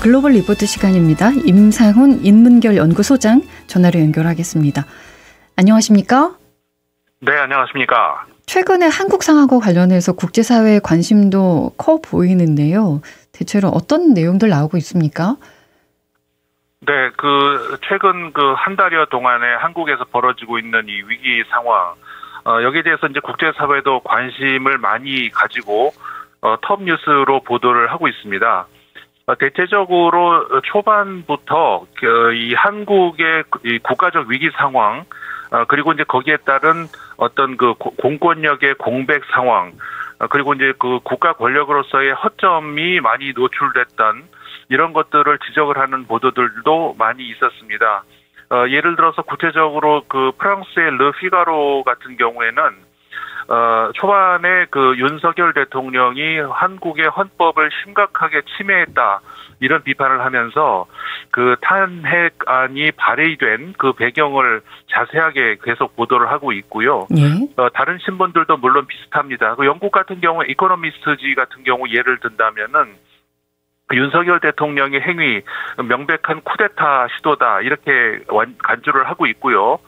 글로벌 리포트 시간입니다. 임상훈 인문결 연구소장 전화로 연결하겠습니다. 안녕하십니까? 네, 안녕하십니까? 최근에 한국 상황과 관련해서 국제사회의 관심도 커 보이는데요. 대체로 어떤 내용들 나오고 있습니까? 네, 최근 한 달여 동안에 한국에서 벌어지고 있는 이 위기 상황, 여기에 대해서 이제 국제사회도 관심을 많이 가지고 톱 뉴스로 보도를 하고 있습니다. 대체적으로 초반부터 이 한국의 이 국가적 위기 상황, 그리고 이제 거기에 따른 어떤 공권력의 공백 상황, 그리고 이제 국가 권력으로서의 허점이 많이 노출됐던 이런 것들을 지적을 하는 보도들도 많이 있었습니다. 예를 들어서 구체적으로 프랑스의 르 피가로 같은 경우에는 초반에 윤석열 대통령이 한국의 헌법을 심각하게 침해했다, 이런 비판을 하면서 탄핵안이 발의된 배경을 자세하게 계속 보도를 하고 있고요. 예. 다른 신문들도 물론 비슷합니다. 영국 같은 경우 이코노미스트지 같은 경우 예를 든다면은 윤석열 대통령의 행위 명백한 쿠데타 시도다, 이렇게 간주를 하고 있고요.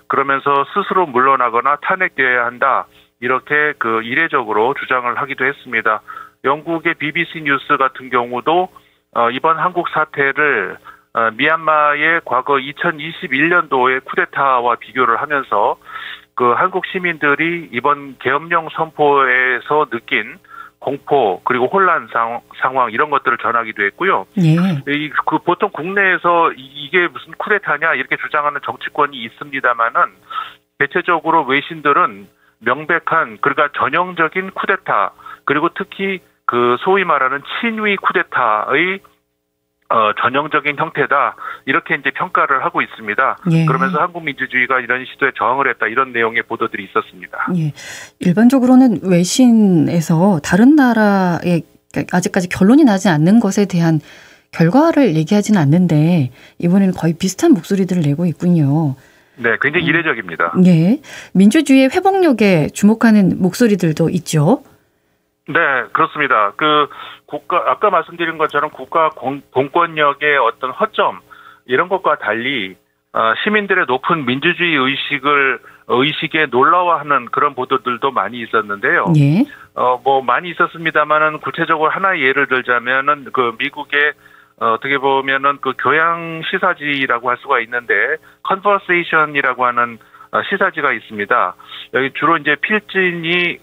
그러면서 스스로 물러나거나 탄핵돼야 한다, 이렇게 이례적으로 주장을 하기도 했습니다. 영국의 BBC 뉴스 같은 경우도 이번 한국 사태를 미얀마의 과거 2021년도의 쿠데타와 비교를 하면서 한국 시민들이 이번 계엄령 선포에서 느낀 공포, 그리고 혼란 상황, 이런 것들을 전하기도 했고요. 예. 보통 국내에서 이게 무슨 쿠데타냐, 이렇게 주장하는 정치권이 있습니다만은 대체적으로 외신들은 명백한, 그러니까 전형적인 쿠데타, 그리고 특히 소위 말하는 친위 쿠데타의 전형적인 형태다, 이렇게 이제 평가를 하고 있습니다. 예. 그러면서 한국 민주주의가 이런 시도에 저항을 했다, 이런 내용의 보도들이 있었습니다. 예. 일반적으로는 외신에서 다른 나라의 아직까지 결론이 나지 않는 것에 대한 결과를 얘기하지는 않는데 이번에는 거의 비슷한 목소리들을 내고 있군요. 네, 굉장히 이례적입니다. 예. 민주주의의 회복력에 주목하는 목소리들도 있죠. 네, 그렇습니다. 아까 말씀드린 것처럼 국가 공권력의 어떤 허점, 이런 것과 달리, 시민들의 높은 민주주의 의식에 놀라워하는 그런 보도들도 많이 있었는데요. 예. 많이 있었습니다만은 구체적으로 하나의 예를 들자면은 미국의 어떻게 보면은 교양 시사지라고 할 수가 있는데, 컨버세이션이라고 하는 시사지가 있습니다. 여기 주로 이제 필진이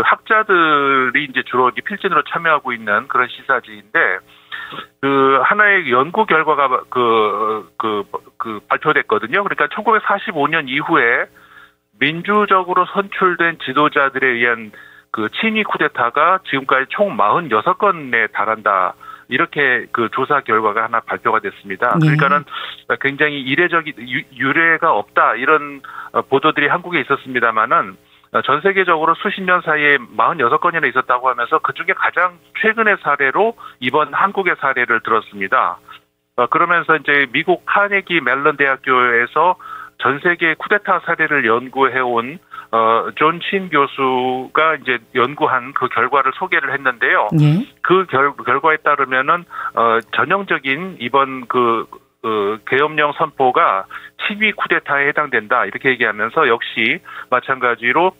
학자들이 이제 주로 필진으로 참여하고 있는 그런 시사지인데, 하나의 연구 결과가 발표됐거든요. 그러니까 1945년 이후에 민주적으로 선출된 지도자들에 의한 친위 쿠데타가 지금까지 총 46건에 달한다, 이렇게 조사 결과가 하나 발표가 됐습니다. 그러니까는 굉장히 이례적인, 유례가 없다, 이런 보도들이 한국에 있었습니다만은 전 세계적으로 수십 년 사이에 46건이나 있었다고 하면서 그중에 가장 최근의 사례로 이번 한국의 사례를 들었습니다. 그러면서 이제 미국 카네기 멜론 대학교에서 전 세계 쿠데타 사례를 연구해온 존 친 교수가 이제 연구한 결과를 소개를 했는데요. 예. 결과에 따르면은 전형적인 이번 계엄령 선포가 친위 쿠데타에 해당된다, 이렇게 얘기하면서 역시 마찬가지로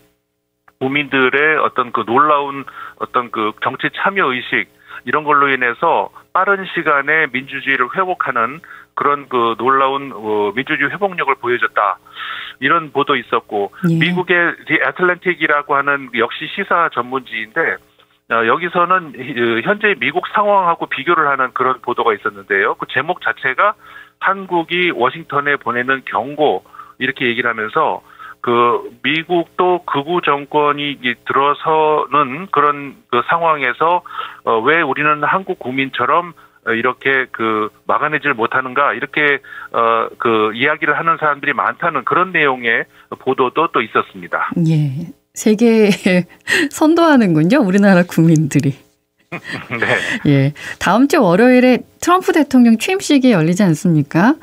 국민들의 어떤 놀라운 어떤 정치 참여 의식, 이런 걸로 인해서 빠른 시간에 민주주의를 회복하는 그런 놀라운 민주주의 회복력을 보여줬다, 이런 보도 있었고, 예. 미국의 디 애틀랜틱이라고 하는 역시 시사 전문지인데, 여기서는 현재 미국 상황하고 비교를 하는 그런 보도가 있었는데요. 제목 자체가 한국이 워싱턴에 보내는 경고, 이렇게 얘기를 하면서 미국도 극우 정권이 들어서는 그런 상황에서 왜 우리는 한국 국민처럼 이렇게 막아내질 못하는가, 이렇게 이야기를 하는 사람들이 많다는 그런 내용의 보도도 또 있었습니다. 예. 세계에 선도하는군요, 우리나라 국민들이. 네. 예. 다음 주 월요일에 트럼프 대통령 취임식이 열리지 않습니까?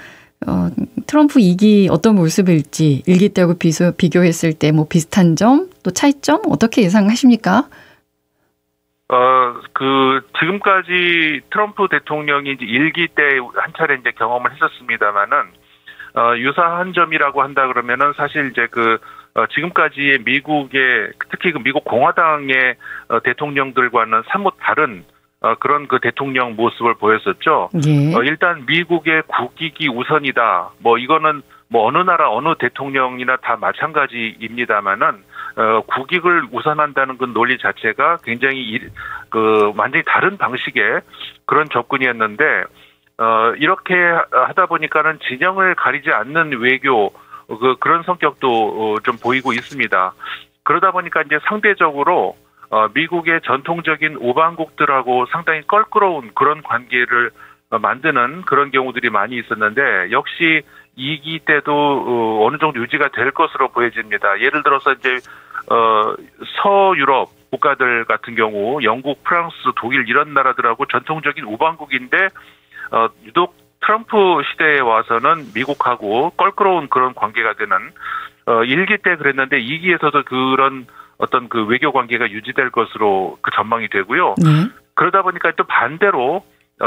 트럼프 2기 어떤 모습일지 1기 때하고 비교했을 때 비슷한 점, 또 차이점 어떻게 예상하십니까? 지금까지 트럼프 대통령이 이제 일기 때 한 차례 이제 경험을 했었습니다만은, 유사한 점이라고 한다 그러면은 사실 이제 지금까지의 미국의, 특히 미국 공화당의 대통령들과는 사뭇 다른 그런 대통령 모습을 보였었죠. 예. 일단 미국의 국익이 우선이다. 이거는 어느 나라 어느 대통령이나 다 마찬가지입니다만은 국익을 우선한다는 그 논리 자체가 굉장히 완전히 다른 방식의 그런 접근이었는데 이렇게 하다 보니까는 진영을 가리지 않는 외교 그런 성격도 좀 보이고 있습니다. 그러다 보니까 이제 상대적으로 미국의 전통적인 우방국들하고 상당히 껄끄러운 그런 관계를 만드는 그런 경우들이 많이 있었는데 역시 2기 때도 어느 정도 유지가 될 것으로 보여집니다. 예를 들어서 이제 서유럽 국가들 같은 경우 영국, 프랑스, 독일 이런 나라들하고 전통적인 우방국인데 유독 트럼프 시대에 와서는 미국하고 껄끄러운 그런 관계가 되는 1기 때 그랬는데 2기에서도 그런 어떤 외교 관계가 유지될 것으로 전망이 되고요. 그러다 보니까 또 반대로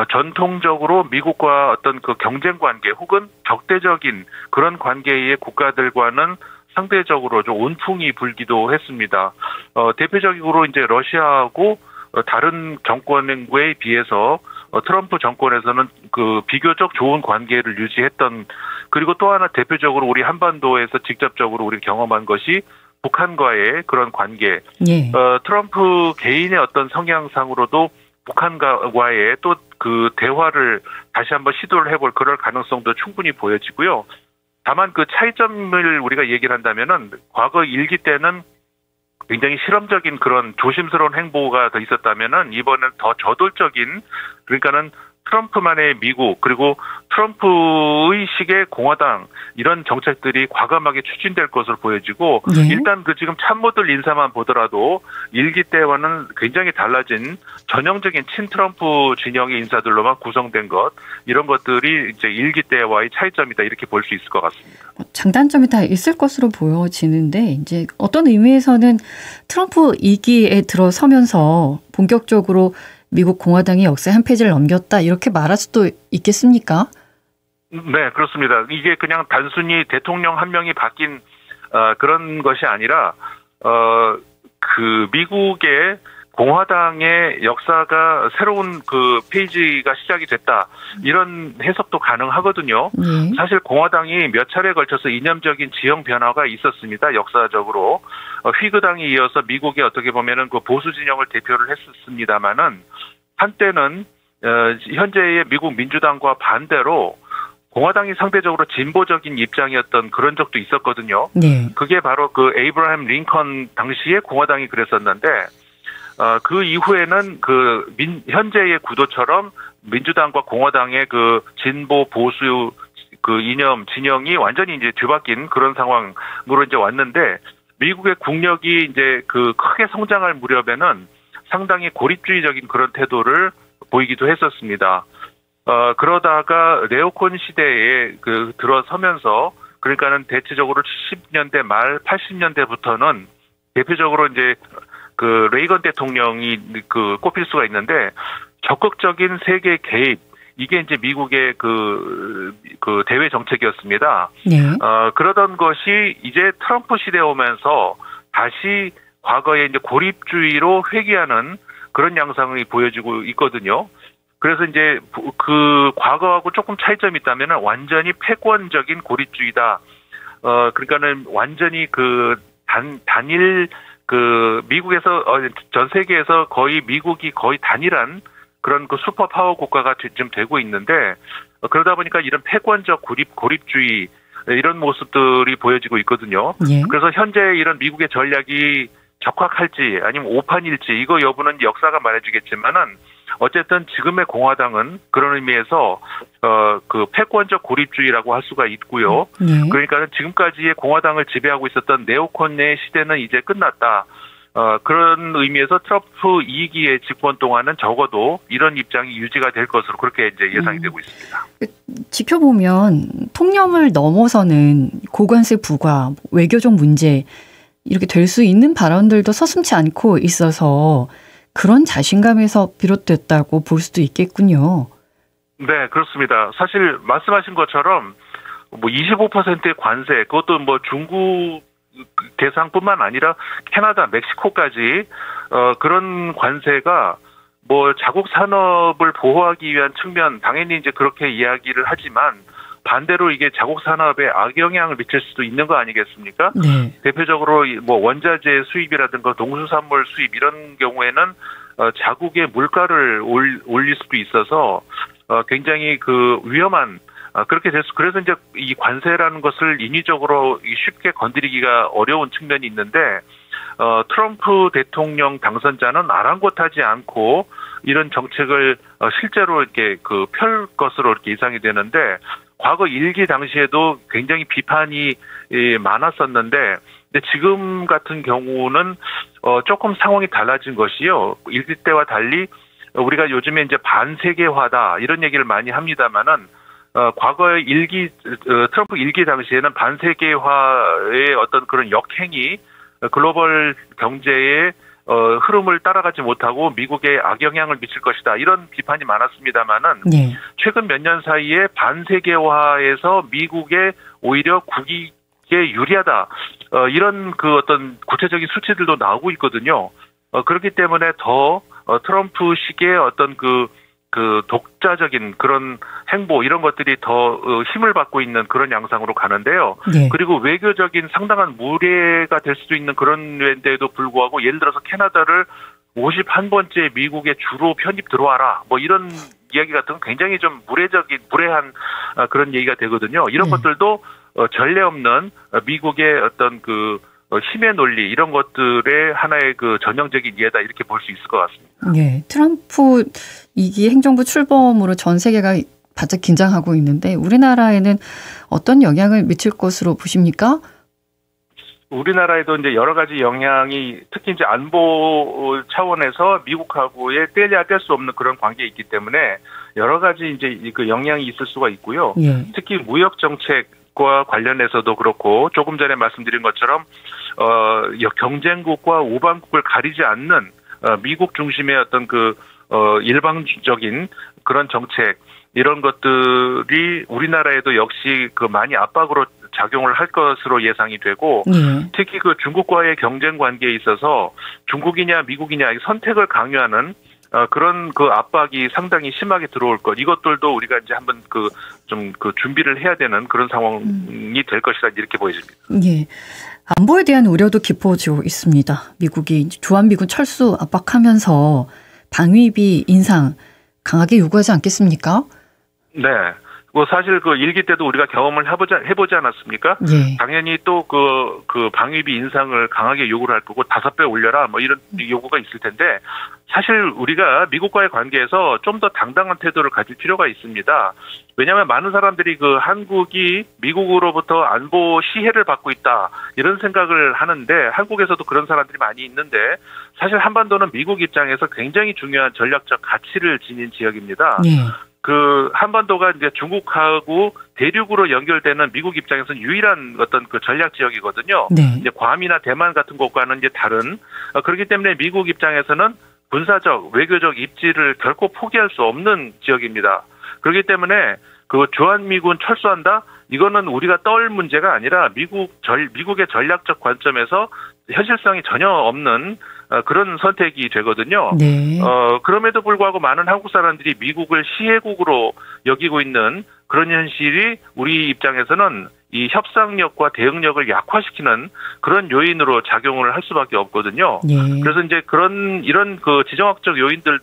전통적으로 미국과 어떤 경쟁 관계 혹은 적대적인 그런 관계의 국가들과는 상대적으로 좀 온풍이 불기도 했습니다. 대표적으로 이제 러시아하고 다른 정권에 비해서 트럼프 정권에서는 비교적 좋은 관계를 유지했던, 그리고 또 하나 대표적으로 우리 한반도에서 직접적으로 우리 경험한 것이 북한과의 그런 관계. 예. 트럼프 개인의 어떤 성향상으로도 북한과의 또 대화를 다시 한번 시도를 해볼 그럴 가능성도 충분히 보여지고요. 다만 차이점을 우리가 얘기를 한다면은 과거 1기 때는 굉장히 실험적인 그런 조심스러운 행보가 더 있었다면은 이번엔 더 저돌적인, 그러니까는 트럼프만의 미국 그리고 트럼프의 식의 공화당 이런 정책들이 과감하게 추진될 것으로 보여지고 일단 지금 참모들 인사만 보더라도 1기 때와는 굉장히 달라진 전형적인 친트럼프 진영의 인사들로만 구성된 것, 이런 것들이 이제 1기 때와의 차이점이다 이렇게 볼 수 있을 것 같습니다. 장단점이 다 있을 것으로 보여지는데 이제 어떤 의미에서는 트럼프 2기에 들어서면서 본격적으로 미국 공화당이 역사의 한 페이지를 넘겼다 이렇게 말할 수도 있겠습니까? 네, 그렇습니다. 이게 그냥 단순히 대통령 한 명이 바뀐 그런 것이 아니라 미국의 공화당의 역사가 새로운 페이지가 시작이 됐다, 이런 해석도 가능하거든요. 사실 공화당이 몇 차례에 걸쳐서 이념적인 지형 변화가 있었습니다. 역사적으로 휘그당에 이어서 미국의 어떻게 보면은 보수 진영을 대표를 했었습니다만은 한때는 현재의 미국 민주당과 반대로 공화당이 상대적으로 진보적인 입장이었던 그런 적도 있었거든요. 그게 바로 에이브라함 링컨 당시에 공화당이 그랬었는데 그 이후에는 현재의 구도처럼 민주당과 공화당의 진보 보수 이념 진영이 완전히 이제 뒤바뀐 그런 상황으로 이제 왔는데, 미국의 국력이 이제 크게 성장할 무렵에는 상당히 고립주의적인 그런 태도를 보이기도 했었습니다. 그러다가 네오콘 시대에 들어서면서, 그러니까는 대체적으로 70년대 말 80년대부터는 대표적으로 이제 레이건 대통령이 꼽힐 수가 있는데, 적극적인 세계 개입, 이게 이제 미국의 대외 정책이었습니다. 그러던 것이 이제 트럼프 시대에 오면서 다시 과거의 이제 고립주의로 회귀하는 그런 양상이 보여지고 있거든요. 그래서 이제 과거하고 조금 차이점이 있다면 완전히 패권적인 고립주의다. 그러니까는 완전히 단일 미국에서 전 세계에서 거의 미국이 거의 단일한 그런 슈퍼 파워 국가가 좀 되고 있는데, 그러다 보니까 이런 패권적 고립주의 이런 모습들이 보여지고 있거든요. 그래서 현재 이런 미국의 전략이 적합할지 아니면 오판일지 이거 여부는 역사가 말해주겠지만은 어쨌든 지금의 공화당은 그런 의미에서 패권적 고립주의라고 할 수가 있고요. 그러니까 지금까지의 공화당을 지배하고 있었던 네오콘의 시대는 이제 끝났다. 그런 의미에서 트럼프 2기의 집권 동안은 적어도 이런 입장이 유지가 될 것으로 그렇게 이제 예상이 되고 있습니다. 지켜보면 통념을 넘어서는 고관세 부과, 외교적 문제 이렇게 될 수 있는 발언들도 서슴지 않고 있어서 그런 자신감에서 비롯됐다고 볼 수도 있겠군요. 네, 그렇습니다. 사실 말씀하신 것처럼 뭐 25%의 관세, 그것도 뭐 중국 대상뿐만 아니라 캐나다, 멕시코까지 그런 관세가 뭐 자국 산업을 보호하기 위한 측면, 당연히 이제 그렇게 이야기를 하지만 반대로 이게 자국 산업에 악영향을 미칠 수도 있는 거 아니겠습니까? 네. 대표적으로 뭐 원자재 수입이라든가 농수산물 수입 이런 경우에는 자국의 물가를 올릴 수도 있어서 굉장히 그 위험한, 그렇게 됐어. 그래서 이제 이 관세라는 것을 인위적으로 쉽게 건드리기가 어려운 측면이 있는데, 트럼프 대통령 당선자는 아랑곳하지 않고 이런 정책을 실제로 이렇게 펼 것으로 이렇게 예상이 되는데, 과거 1기 당시에도 굉장히 비판이 많았었는데, 근데 지금 같은 경우는 조금 상황이 달라진 것이요. 1기 때와 달리 우리가 요즘에 이제 반세계화다 이런 얘기를 많이 합니다만은 과거의 트럼프 1기 당시에는 반세계화의 어떤 그런 역행이 글로벌 경제의 흐름을 따라가지 못하고 미국에 악영향을 미칠 것이다 이런 비판이 많았습니다만은 네. 최근 몇 년 사이에 반세계화에서 미국의 오히려 국익에 유리하다 이런 그 어떤 구체적인 수치들도 나오고 있거든요. 그렇기 때문에 더 트럼프식의 어떤 그 독자적인 그런 행보 이런 것들이 더 힘을 받고 있는 그런 양상으로 가는데요. 네. 그리고 외교적인 상당한 무례가 될 수도 있는 그런 데에도 불구하고 예를 들어서 캐나다를 51번째 미국에 주로 편입 들어와라 뭐 이런 이야기 같은 건 굉장히 좀 무례한 그런 얘기가 되거든요. 이런 것들도 전례 없는 미국의 어떤 힘의 논리 이런 것들의 하나의 전형적인 예다 이렇게 볼 수 있을 것 같습니다. 네, 트럼프 2기 행정부 출범으로 전 세계가 바짝 긴장하고 있는데 우리나라에는 어떤 영향을 미칠 것으로 보십니까? 우리나라에도 이제 여러 가지 영향이 특히 이제 안보 차원에서 미국하고의 떼려야 뗄 수 없는 그런 관계에 있기 때문에 여러 가지 이제 그 영향이 있을 수가 있고요. 예. 특히 무역 정책과 관련해서도 그렇고 조금 전에 말씀드린 것처럼 경쟁국과 우방국을 가리지 않는 미국 중심의 어떤 일방적인 그런 정책 이런 것들이 우리나라에도 역시 많이 압박으로 작용을 할 것으로 예상이 되고 특히 중국과의 경쟁 관계에 있어서 중국이냐 미국이냐 선택을 강요하는 그런 압박이 상당히 심하게 들어올 것 이것들도 우리가 이제 한번 준비를 해야 되는 그런 상황이 될 것이다 이렇게 보여집니다. 예. 안보에 대한 우려도 깊어지고 있습니다. 미국이 주한미군 철수 압박하면서 방위비 인상 강하게 요구하지 않겠습니까? 네. 사실 1기 때도 우리가 경험을 해보지 않았습니까? 예. 당연히 또 방위비 인상을 강하게 요구를 할 거고 5배 올려라 뭐 이런 요구가 있을 텐데 사실 우리가 미국과의 관계에서 좀 더 당당한 태도를 가질 필요가 있습니다. 왜냐하면 많은 사람들이 한국이 미국으로부터 안보 시혜를 받고 있다 이런 생각을 하는데 한국에서도 그런 사람들이 많이 있는데 사실 한반도는 미국 입장에서 굉장히 중요한 전략적 가치를 지닌 지역입니다. 예. 한반도가 이제 중국하고 대륙으로 연결되는 미국 입장에서는 유일한 어떤 전략 지역이거든요. 네. 이제 괌이나 대만 같은 곳과는 이제 다른 그렇기 때문에 미국 입장에서는 군사적, 외교적 입지를 결코 포기할 수 없는 지역입니다. 그렇기 때문에 주한미군 철수한다? 이거는 우리가 떨 문제가 아니라 미국의 전략적 관점에서 현실성이 전혀 없는 그런 선택이 되거든요. 네. 그럼에도 불구하고 많은 한국 사람들이 미국을 시혜국으로 여기고 있는 그런 현실이 우리 입장에서는 이 협상력과 대응력을 약화시키는 그런 요인으로 작용을 할 수밖에 없거든요. 네. 그래서 이제 이런 지정학적 요인들을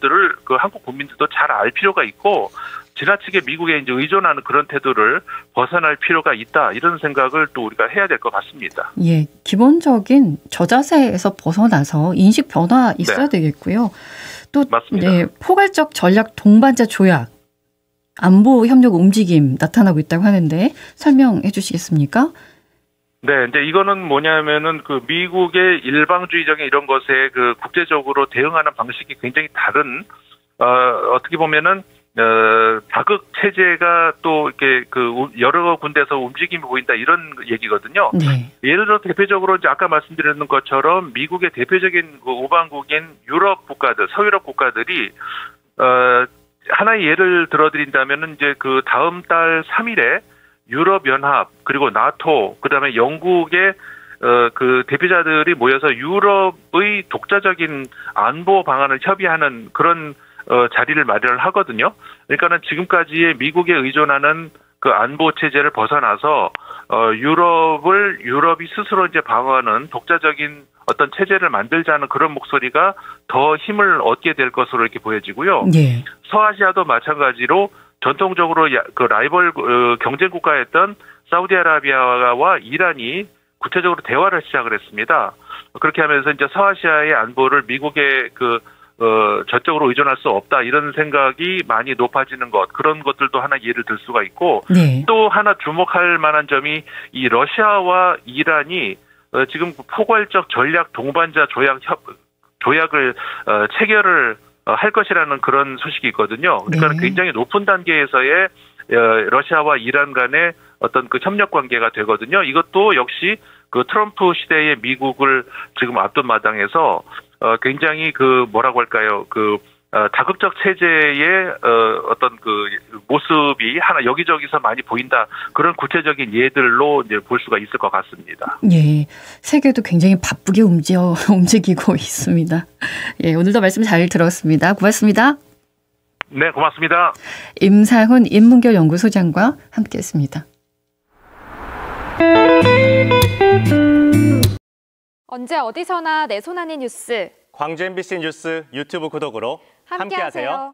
한국 국민들도 잘 알 필요가 있고 지나치게 미국에 이제 의존하는 그런 태도를 벗어날 필요가 있다 이런 생각을 또 우리가 해야 될 것 같습니다. 예, 기본적인 저자세에서 벗어나서 인식 변화 있어야 되겠고요. 또 맞습니다. 네, 포괄적 전략 동반자 조약, 안보 협력 움직임 나타나고 있다고 하는데 설명해 주시겠습니까? 네, 이제 이거는 뭐냐면은 미국의 일방주의적인 이런 것에 국제적으로 대응하는 방식이 굉장히 다른 어떻게 보면은 자극 체제가 또 이렇게 여러 군데서 움직임이 보인다 이런 얘기거든요. 네. 예를 들어 대표적으로 이제 아까 말씀드렸는 것처럼 미국의 대표적인 우방국인 유럽 국가들, 서유럽 국가들이 하나의 예를 들어드린다면은 이제 다음 달 3일에 유럽 연합 그리고 나토 그다음에 영국의 대표자들이 모여서 유럽의 독자적인 안보 방안을 협의하는 그런 자리를 마련을 하거든요. 그러니까는 지금까지의 미국에 의존하는 안보 체제를 벗어나서 유럽이 스스로 이제 방어하는 독자적인 어떤 체제를 만들자는 그런 목소리가 더 힘을 얻게 될 것으로 이렇게 보여지고요. 네. 서아시아도 마찬가지로 전통적으로 라이벌 경쟁 국가였던 사우디아라비아와 이란이 구체적으로 대화를 시작을 했습니다. 그렇게 하면서 이제 서아시아의 안보를 미국의 저쪽으로 의존할 수 없다 이런 생각이 많이 높아지는 것 그런 것들도 하나 예를 들 수가 있고 네. 또 하나 주목할 만한 점이 이 러시아와 이란이 지금 포괄적 전략 동반자 조약을 체결을 할 것이라는 그런 소식이 있거든요. 그러니까 네. 굉장히 높은 단계에서의 러시아와 이란 간의 어떤 협력 관계가 되거든요. 이것도 역시 트럼프 시대의 미국을 지금 앞둔 마당에서 굉장히 뭐라고 할까요? 다극적 체제의 어떤 모습이 하나 여기저기서 많이 보인다. 그런 구체적인 예들로 이제 볼 수가 있을 것 같습니다. 예. 세계도 굉장히 바쁘게 움직이고 있습니다. 예, 오늘도 말씀 잘 들었습니다. 고맙습니다. 네, 고맙습니다. 임상훈 인문결연구소장과 함께했습니다. 언제 어디서나 내 손 안의 뉴스. 광주 MBC 뉴스 유튜브 구독으로 함께하세요.